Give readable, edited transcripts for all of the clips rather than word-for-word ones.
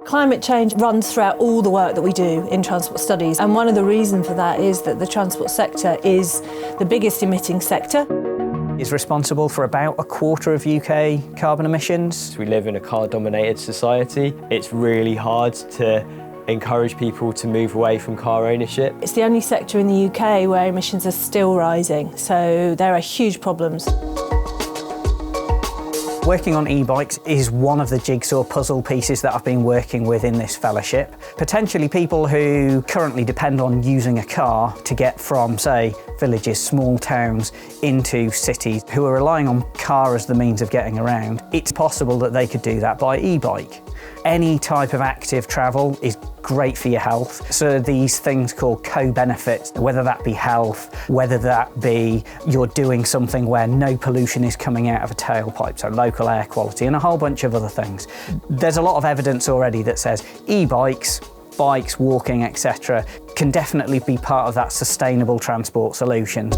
Climate change runs throughout all the work that we do in transport studies, and one of the reasons for that is that the transport sector is the biggest emitting sector. Is responsible for about a quarter of UK carbon emissions. We live in a car-dominated society. It's really hard to encourage people to move away from car ownership. It's the only sector in the UK where emissions are still rising, so there are huge problems. Working on e-bikes is one of the jigsaw puzzle pieces that I've been working with in this fellowship. Potentially people who currently depend on using a car to get from, say, villages, small towns, into cities, who are relying on car as the means of getting around. It's possible that they could do that by e-bike. Any type of active travel is great for your health. So these things called co-benefits, whether that be health, whether that be you're doing something where no pollution is coming out of a tailpipe, so local air quality, and a whole bunch of other things. There's a lot of evidence already that says e-bikes, bikes, walking, etc. can definitely be part of that sustainable transport solution.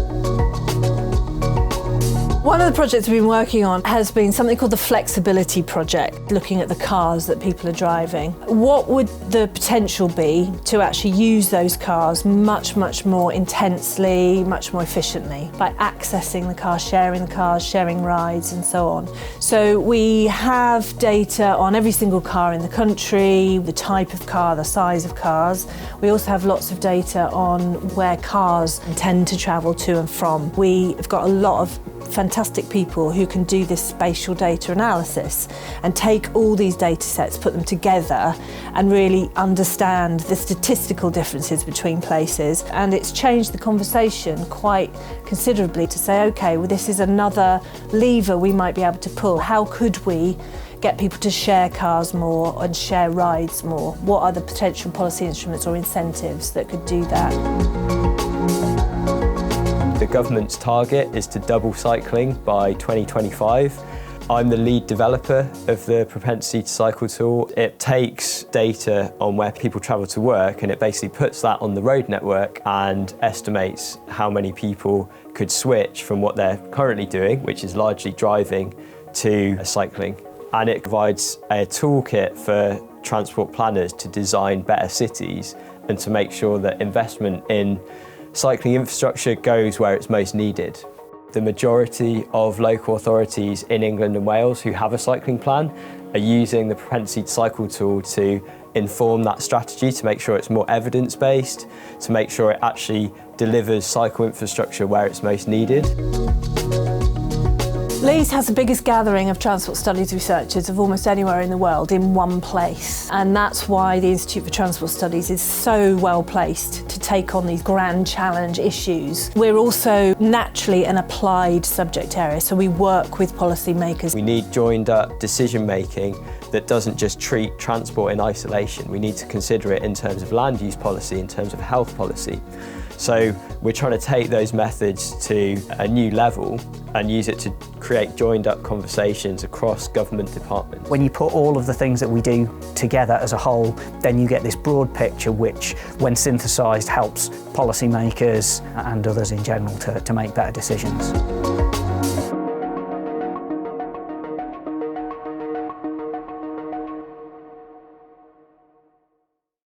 One of the projects we've been working on has been something called the Flexibility Project, looking at the cars that people are driving. What would the potential be to actually use those cars much, much more intensely, much more efficiently by accessing the cars, sharing rides and so on. So we have data on every single car in the country, the type of car, the size of cars. We also have lots of data on where cars tend to travel to and from. We've got a lot of fantastic people who can do this spatial data analysis and take all these data sets, put them together and really understand the statistical differences between places. And it's changed the conversation quite considerably to say, okay, well, this is another lever we might be able to pull. How could we get people to share cars more and share rides more? What are the potential policy instruments or incentives that could do that? The government's target is to double cycling by 2025. I'm the lead developer of the propensity to cycle tool. It takes data on where people travel to work and it basically puts that on the road network and estimates how many people could switch from what they're currently doing, which is largely driving, to cycling. And it provides a toolkit for transport planners to design better cities and to make sure that investment in cycling infrastructure goes where it's most needed. The majority of local authorities in England and Wales who have a cycling plan are using the propensity to cycle tool to inform that strategy, to make sure it's more evidence-based, to make sure it actually delivers cycle infrastructure where it's most needed. Leeds has the biggest gathering of transport studies researchers of almost anywhere in the world in one place, and that's why the Institute for Transport Studies is so well placed to take on these grand challenge issues. We're also naturally an applied subject area, so we work with policymakers. We need joined up decision making that doesn't just treat transport in isolation. We need to consider it in terms of land use policy, in terms of health policy. So we're trying to take those methods to a new level and use it to create joined up conversations across government departments. When you put all of the things that we do together as a whole, then you get this broad picture which, when synthesised, helps policymakers and others in general to make better decisions.